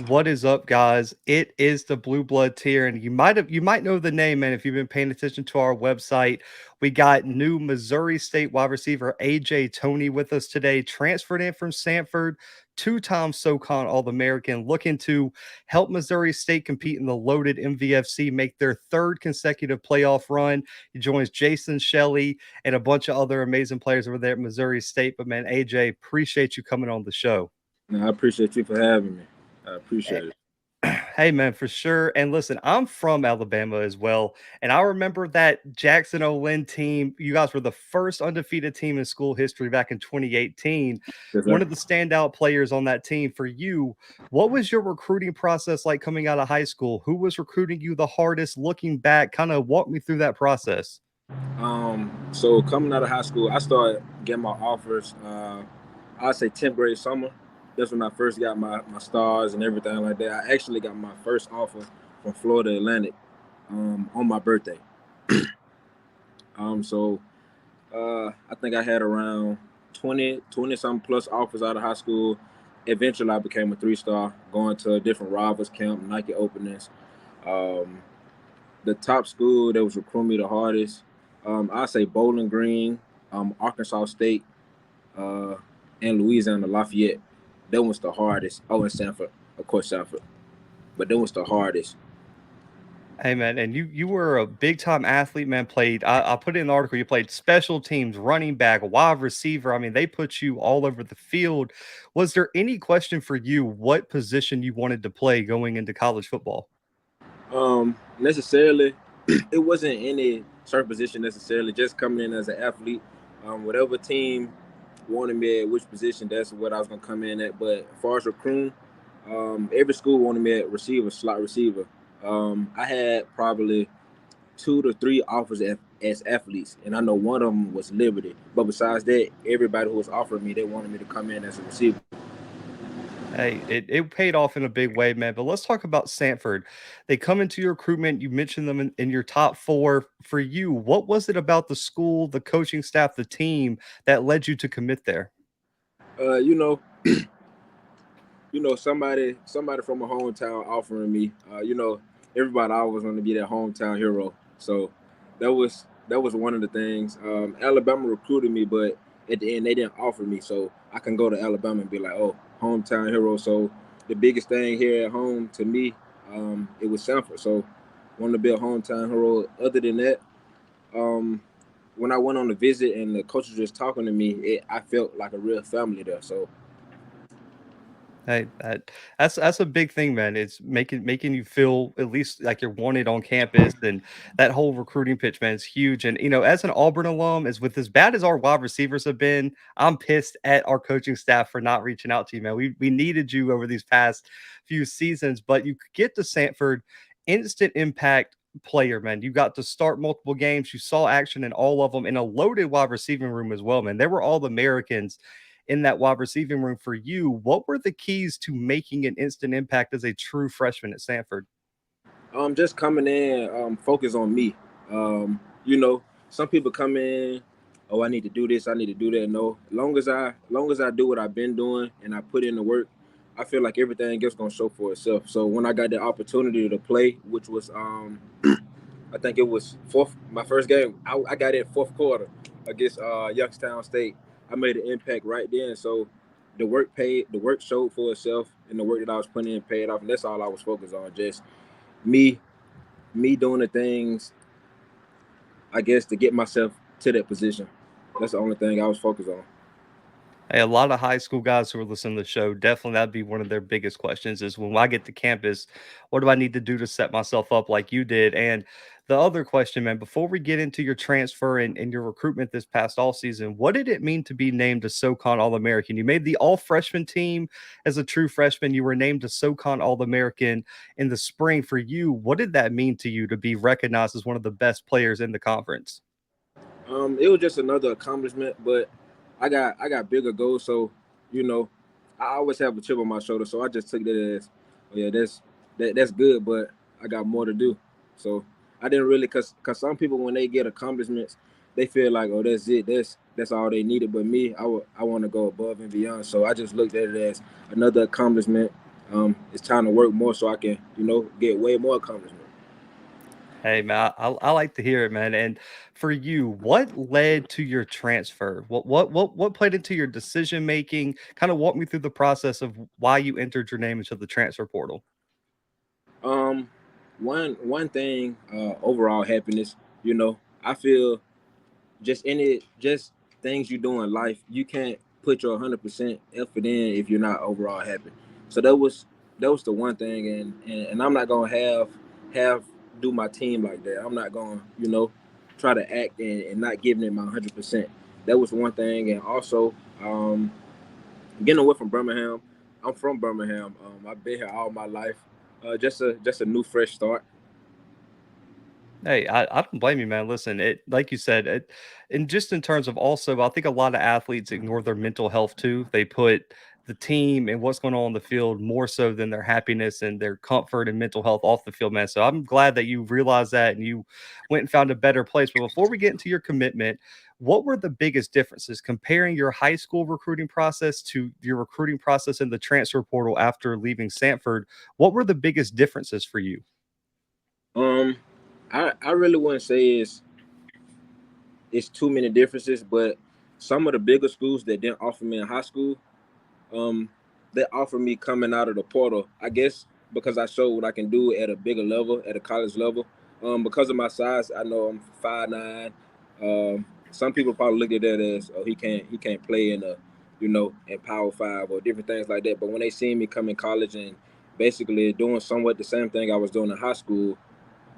What is up, guys? It is the Blue Blood tier, and you might know the name, man, if you've been paying attention to our website. We got new Missouri State wide receiver AJ Toney with us today, transferred in from Samford, two-time SoCon All-American, looking to help Missouri State compete in the loaded MVFC, make their third consecutive playoff run. He joins Jason Shelley and a bunch of other amazing players over there at Missouri State. But man, AJ, appreciate you coming on the show. No, I appreciate you for having me. I appreciate it. Hey man, for sure. And listen, I'm from Alabama as well. And I remember that Jackson Olin team. You guys were the first undefeated team in school history back in 2018. Yes, One sir. of the standout players on that team for you. What was your recruiting process like coming out of high school? Who was recruiting you the hardest looking back? Kind of walk me through that process. So coming out of high school, I started getting my offers. I'd say 10th grade summer. That's when I first got my stars and everything like that. I actually got my first offer from Florida Atlantic on my birthday. So I think I had around 20 something plus offers out of high school. Eventually, I became a 3-star, going to different rivals camp, Nike openings. Um, the top school that was recruiting me the hardest, I say Bowling Green, Arkansas State, uh, and Louisiana Lafayette. That was the hardest. Oh, and Sanford, of course, Sanford. But that was the hardest. Hey man, and you were a big time athlete, man. Played I put it in the article. You played special teams, running back, wide receiver. I mean, they put you all over the field. Was there any question for you what position you wanted to play going into college football? Necessarily, it wasn't any certain position necessarily. Just coming in as an athlete, whatever team wanted me at which position, that's what I was gonna come in at. But as far as recruiting, every school wanted me at receiver, slot receiver. I had probably 2 to 3 offers as athletes, and I know one of them was Liberty. But besides that, everybody who was offering me, they wanted me to come in as a receiver. Hey, it paid off in a big way, man. But let's talk about Sanford. They come into your recruitment. You mentioned them in your top four. For you, what was it about the school, the coaching staff, the team that led you to commit there? Uh, you know, somebody from a hometown offering me. Everybody always want to be that hometown hero. So that was one of the things. Alabama recruited me, but at the end they didn't offer me. So I can go to Alabama and be like, oh, hometown hero. So the biggest thing here at home to me, it was Sanford. So wanted to be a hometown hero. Other than that, um, when I went on the visit and the coach was just talking to me, I felt like a real family there. So Hey, that's a big thing, man. It's making you feel at least like you're wanted on campus, and that whole recruiting pitch, man, is huge. And as an Auburn alum, as bad as our wide receivers have been, I'm pissed at our coaching staff for not reaching out to you, man. We needed you over these past few seasons, but you could get to Sanford, instant impact player, man. You got to start multiple games. You saw action in all of them in a loaded wide receiving room as well, man. There were all the Americans in that wide receiving room for you. What were the keys to making an instant impact as a true freshman at Sanford? just coming in, focus on me. Some people come in, oh, I need to do this, I need to do that. No, long as I do what I've been doing and I put in the work, I feel like everything else gonna show for itself. So when I got the opportunity to play, which was I think it was my first game, I got in fourth quarter against Youngstown State. I made an impact right then. So the work showed for itself, and the work that I was putting in paid off, and that's all I was focused on. Just me me doing the things, I guess, to get myself to that position. That's the only thing I was focused on. Hey, a lot of high school guys who are listening to the show, definitely that'd be one of their biggest questions is when I get to campus, what do I need to do to set myself up like you did? And the other question, man, before we get into your transfer and your recruitment this past all season, what did it mean to be named a SoCon All-American? You made the all-freshman team as a true freshman. You were named a SoCon All-American in the spring. For you, what did that mean to you to be recognized as one of the best players in the conference? It was just another accomplishment, but I got bigger goals. So, you know, I always have a chip on my shoulder. So I just took that as, oh yeah, that's good, but I got more to do. So I didn't really, cause some people when they get accomplishments, they feel like, oh, that's it, that's all they needed. But me, I want to go above and beyond. So I just looked at it as another accomplishment. It's time to work more so I can, get way more accomplishment. Hey man, I like to hear it, man. And for you, what led to your transfer? What played into your decision making? Kind of walk me through the process of why you entered your name into the transfer portal. Um, one thing, overall happiness. I feel just things you do in life, you can't put your 100% effort in if you're not overall happy. So that was the one thing, and I'm not gonna have do my team like that. I'm not gonna try to act and not giving it my 100%. That was one thing, and also getting away from Birmingham. I'm from Birmingham. I've been here all my life. Just a new fresh start. Hey, I don't blame you, man. Listen, it like you said, and just in terms of also, I think a lot of athletes ignore their mental health too. They put the team and what's going on the field more so than their happiness and their comfort and mental health off the field, man. So I'm glad that you realized that and you went and found a better place. But before we get into your commitment, what were the biggest differences comparing your high school recruiting process to your recruiting process in the transfer portal after leaving Samford? What were the biggest differences for you? Um, I really wouldn't say it's too many differences, but some of the bigger schools that didn't offer me in high school, um, they offered me coming out of the portal. I guess because I showed what I can do at a bigger level, at a college level. Because of my size, I know I'm 5'9". Some people probably look at that as, oh, he can't play in Power Five or different things like that. But when they see me come in college and basically doing somewhat the same thing I was doing in high school,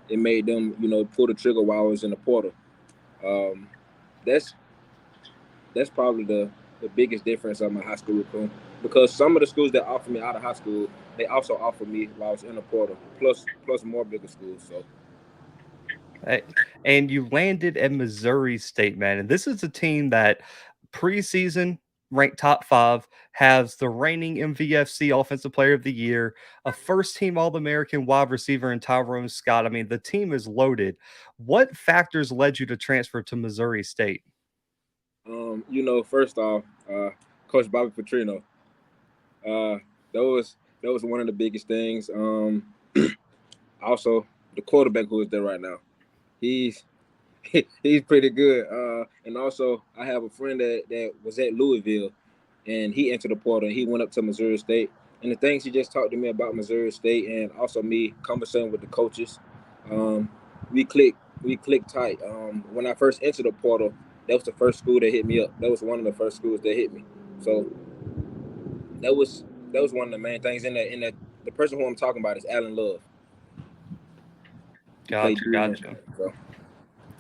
it made them pull the trigger while I was in the portal. Um, that's that's probably the biggest difference of my high school recruiting, because some of the schools that offer me out of high school, they also offer me while I was in the portal, plus more bigger schools. So Right, and you landed at Missouri State, man, and this is a team that preseason ranked top 5, has the reigning MVFC Offensive Player of the Year, a first-team All-American wide receiver in Tyrone Scott. I mean, the team is loaded. What factors led you to transfer to Missouri State? first off, Coach Bobby Petrino, uh, that was one of the biggest things. Also, the quarterback who is there right now, he's he's pretty good. And also, I have a friend that was at Louisville, and he entered the portal. And he went up to Missouri State, and the things he just talked to me about Missouri State, and also me conversating with the coaches, um, we clicked. We clicked tight. When I first entered the portal, that was the first school that hit me up. That was one of the first schools that hit me. So that was that was one of the main things. In that the person who I'm talking about is Alan Love. He played Gotcha, D1. gotcha. So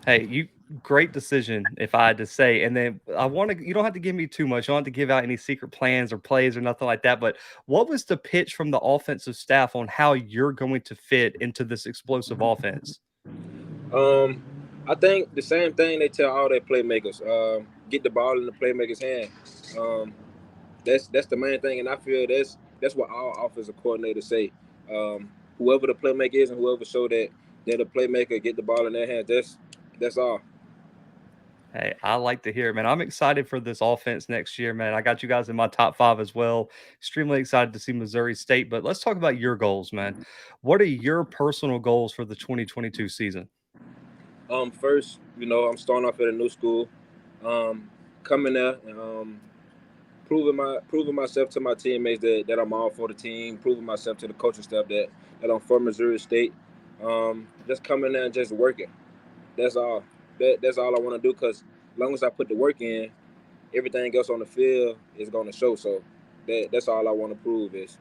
Hey, you great decision if I had to say. And then I want to you don't have to give me too much. You don't have to give out any secret plans or plays or nothing like that. But what was the pitch from the offensive staff on how you're going to fit into this explosive offense? Um, I think the same thing they tell all their playmakers. Get the ball in the playmaker's hand. Um, that's the main thing, and I feel that's what all offensive coordinators say. Whoever the playmaker is, and whoever show that they're the playmaker, get the ball in their hands. That's all. Hey, I like to hear it, man. I'm excited for this offense next year, man. I got you guys in my top 5 as well. Extremely excited to see Missouri State. But let's talk about your goals, man. What are your personal goals for the 2022 season? First, I'm starting off at a new school. Coming there, proving myself to my teammates that I'm all for the team, proving myself to the coaching staff that I'm for Missouri State. Just coming there and just working. That's all. That's all I want to do. Cause as long as I put the work in, everything else on the field is going to show. So that's all I want to prove is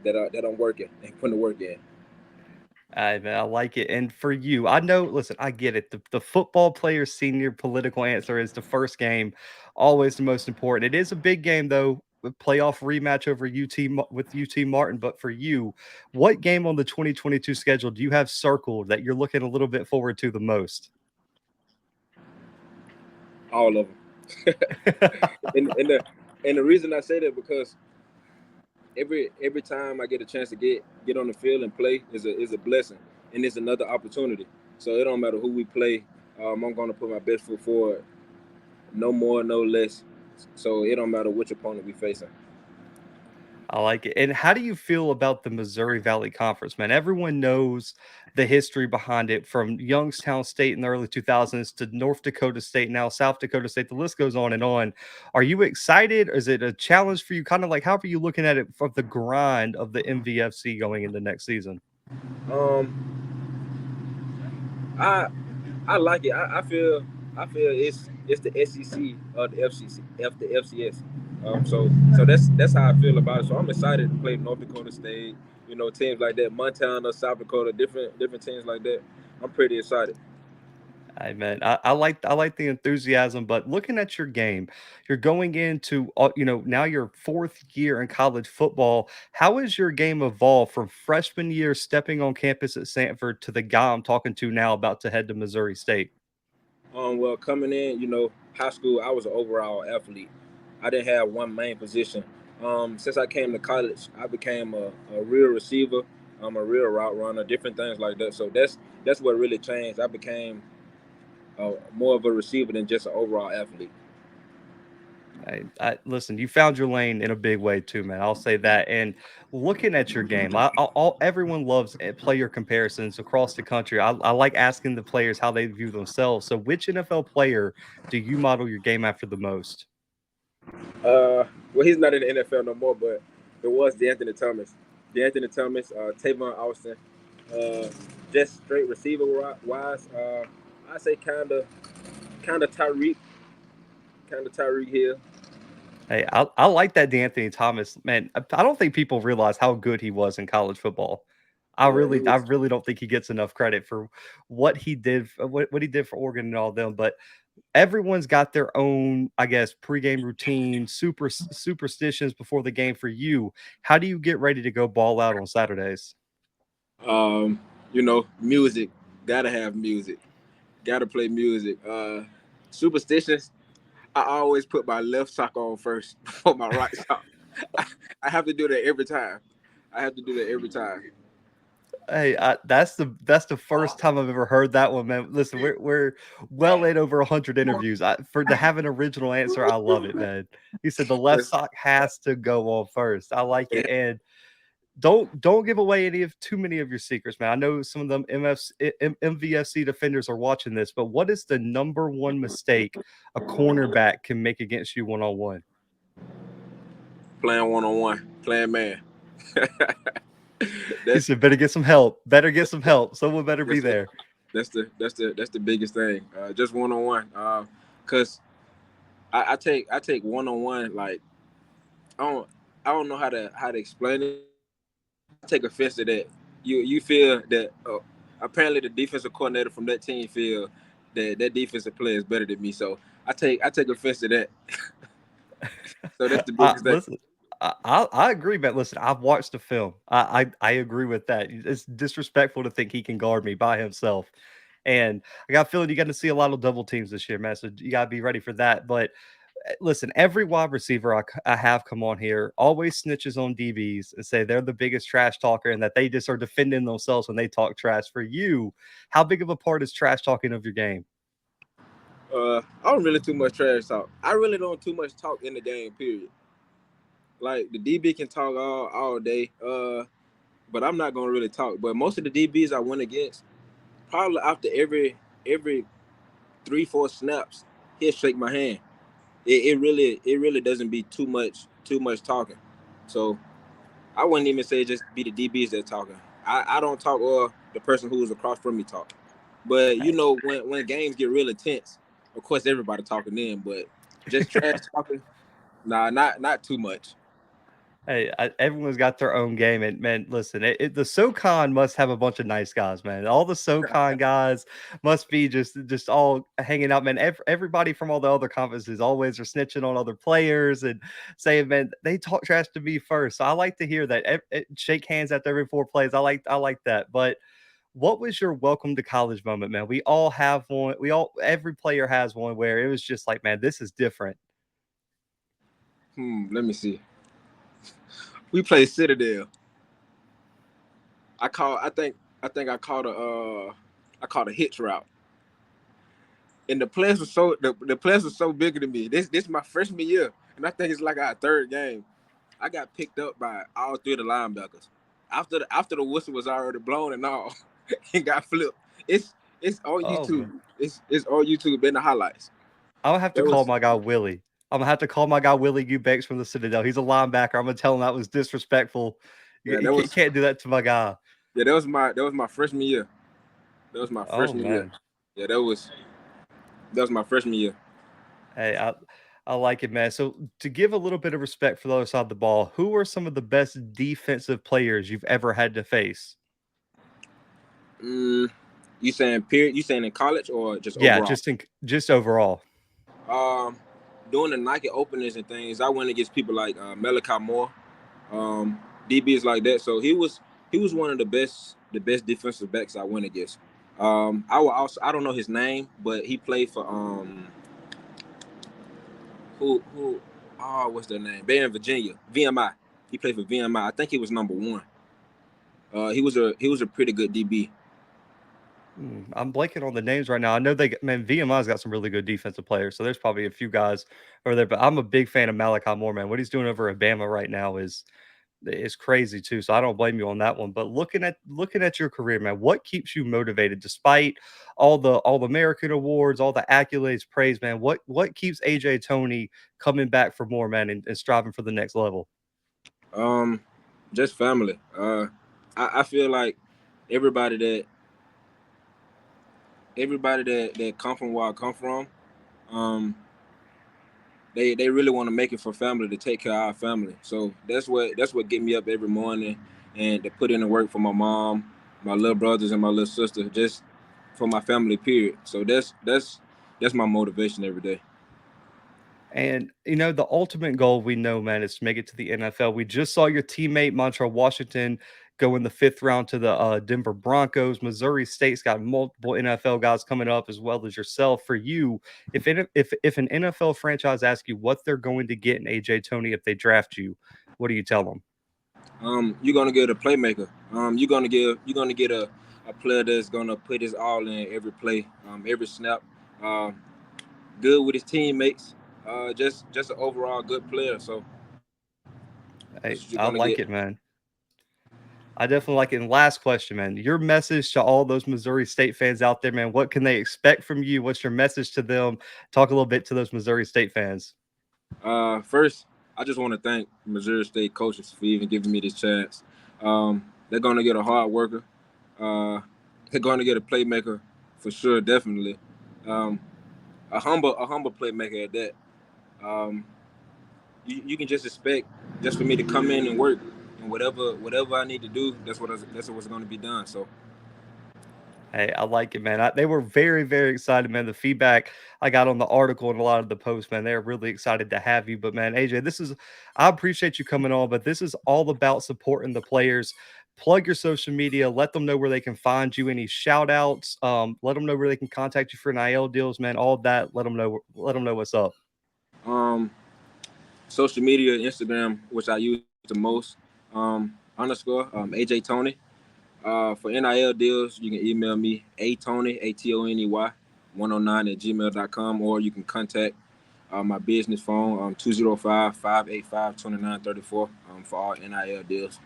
that I'm working and putting the work in. Man, I like it. And for you, I know, listen, I get it. The football player's senior political answer is the first game, always the most important. It is a big game, though, with playoff rematch over with UT Martin. But for you, what game on the 2022 schedule do you have circled that you're looking a little bit forward to the most? All of them. And the reason I say that because every time I get a chance to get on the field and play is a blessing, and it's another opportunity. So it don't matter who we play. I'm going to put my best foot forward, no more, no less. So it don't matter which opponent we facing. I like it. And how do you feel about the Missouri Valley Conference, man? Everyone knows the history behind it from Youngstown State in the early 2000s to North Dakota State, now South Dakota State. The list goes on and on. Are you excited? Is it a challenge for you? Kind of like, how are you looking at it from the grind of the MVFC going into next season? Um, I I like it. I feel it's the SEC or the FCC, the FCS. So that's how I feel about it. So I'm excited to play North Dakota State. You know, teams like that, Montana, South Dakota, different teams like that. I'm pretty excited. I mean, I like the enthusiasm, but looking at your game, you're going into now your fourth year in college football. How has your game evolved from freshman year stepping on campus at Samford to the guy I'm talking to now about to head to Missouri State? Well, coming in, high school, I was an overall athlete. I didn't have one main position. Since I came to college, I became a real receiver. I'm a real route runner, different things like that. So that's what really changed. I became more of a receiver than just an overall athlete. I listen. You found your lane in a big way too, man. I'll say that. And looking at your game, everyone loves player comparisons across the country. I like asking the players how they view themselves. So, which NFL player do you model your game after the most? Well, he's not in the NFL no more, but it was DeAnthony Thomas. DeAnthony Thomas, Tavon Austin, uh, just straight receiver wise. I say kind of Tyreek Hill. Hey, I like that D'Anthony Thomas, man. I don't think people realize how good he was in college football. I Yeah, he really, I was. really don't think he gets enough credit for what he did, what he did for Oregon and all them. But everyone's got their own, I guess, pregame routine, superstitions before the game. For you, how do you get ready to go ball out on Saturdays? Music. Gotta have music. Gotta play music. Superstitions. I always put my left sock on first before my right sock. I, I have to do that every time. I have to do that every time. Hey, that's the first time I've ever heard that one, man. Listen, we're well in over 100 interviews. For to have an original answer, I love it, man. He said the left That's, sock has to go on first. I like it, and don't give away any of too many of your secrets, man. I know some of them MVFC defenders are watching this, but what is the number one mistake a cornerback can make against you one on one? playing one on one, playing man. He that's said, "Better get some help. Better get some help. Someone better be that's the there." that's the biggest thing. Just one on one. Cause I take one on one like I don't I don't know how to explain it. I take offense to that. You feel that apparently the defensive coordinator from that team feel that defensive player is better than me. So I take offense to that. So that's the biggest thing. Listen, I agree, man. Listen, I've watched the film. I agree with that. It's disrespectful to think he can guard me by himself. And I got a feeling you got to see a lot of double teams this year, man. So you got to be ready for that. But listen, every wide receiver I have come on here always snitches on DBs and say they're the biggest trash talker and that they just are defending themselves when they talk trash. For you, how big of a part is trash talking of your game? I don't really too much trash talk. I really don't too much talk in the game. Period. Like the DB can talk all day. But I'm not gonna really talk. But most of the DBs I went against, probably after every 3-4 snaps, he'll shake my hand. It really doesn't be too much talking. So I wouldn't even say just be the DBs that talking. I don't talk or the person who is across from me talk. But when games get real intense, of course everybody talking then. But just trash talking, nah, not too much. Hey, everyone's got their own game, and man, listen, the SoCon must have a bunch of nice guys, man. All the SoCon guys must be just all hanging out, man. Everybody from all the other conferences always are snitching on other players and saying, man, they talk trash to me first. So I like to hear that. Shake hands after every four plays. I like that. But what was your welcome to college moment, man? We all have one. Every player has one where it was just like, man, this is different. Let me see. We played Citadel. I think I called a hitch route. And the players were so bigger than me. This is my freshman year, and I think it's like our third game. I got picked up by all three of the linebackers. After the whistle was already blown and all, and got flipped. It's on Oh YouTube. man, It's on YouTube in the highlights. I'm gonna have to That call was my guy Willie. I'm gonna have to call my guy Willie Eubanks from the Citadel. He's a linebacker. I'm gonna tell him that was disrespectful. You, yeah, you that can't, was can't do that to my guy. yeah, that was my freshman year. That was my Oh freshman year. man, Yeah, that was my freshman year. hey, I like it, man. So to give a little bit of respect for the other side of the ball, who are some of the best defensive players you've ever had to face? Mm, you saying period? You saying in college or just Yeah, overall? just overall. Um, Doing the Nike openers and things, I went against people like Malachi Moore, DBs like that. So he was one of the best defensive backs I went against. I don't know his name, but he played for who what's their name? They're in Virginia, VMI. He played for VMI. I think he was number one. He was a pretty good DB. I'm blanking on the names right now. I know man, VMI's got some really good defensive players, so there's probably a few guys over there. But I'm a big fan of Malachi Moore, man. What he's doing over at Bama right now is crazy too. So I don't blame you on that one. But looking at your career, man, what keeps you motivated despite all the American awards, all the accolades, praise, man? What keeps AJ Toney coming back for more, man, and striving for the next level? Um, just family. I feel like everybody that everybody that come from where I come from, um, they really want to make it for family to take care of our family. So that's what get me up every morning and to put in the work for my mom, my little brothers, and my little sister, just for my family. Period. So that's my motivation every day. And the ultimate goal we know, man, is to make it to the NFL. We just saw your teammate Montreal Washington go in the fifth round to the Denver Broncos. Missouri State's got multiple NFL guys coming up, as well as yourself. For you, if an NFL franchise asks you what they're going to get in AJ Toney if they draft you, what do you tell them? You're gonna get a playmaker. You're gonna get a player that's gonna put his all in every play, every snap. Um, Good with his teammates. Just an overall good player. So that's Hey, what you're I gonna get. like it, man. I definitely like it. And last question, man. Your message to all those Missouri State fans out there, man. What can they expect from you? What's your message to them? Talk a little bit to those Missouri State fans. First, I just want to thank Missouri State coaches for even giving me this chance. They're gonna get a hard worker. Uh, they're gonna get a playmaker for sure, definitely. Um, a humble playmaker at that. Um, you can just expect just for me to come in and work and whatever I need to do. That's what's going to be done. So Hey, I like it, man. They were very, very excited, man. The feedback I got on the article and a lot of the posts, man, they're really excited to have you. But man, AJ, I appreciate you coming on, but this is all about supporting the players. Plug your social media, let them know where they can find you. Any shout outs, let them know where they can contact you for NIL deals, man. All of that, let them know what's up. um, social media, Instagram, which I use the most, underscore AJ Toney. For NIL deals, you can email me Toney ATONEY 109 at gmail.com, or you can contact my business phone 205-585-2934 for all NIL deals.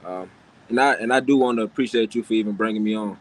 Um, and I do want to appreciate you for even bringing me on.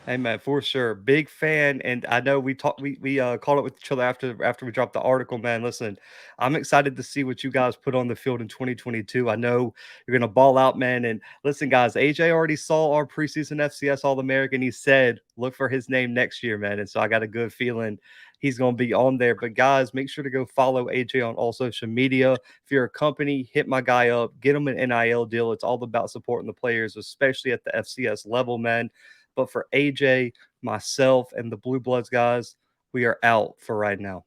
Hey man, for sure. Big fan. And I know we called up with each other after we dropped the article, man. Listen, I'm excited to see what you guys put on the field in 2022. I know you're gonna ball out, man. And listen, guys, AJ already saw our preseason FCS All-American. He said, look for his name next year, man. And so I got a good feeling he's gonna be on there. But guys, make sure to go follow AJ on all social media. If you're a company, hit my guy up, get him an NIL deal. It's all about supporting the players, especially at the FCS level, man. But for AJ, myself, and the Blue Bloods guys, we are out for right now.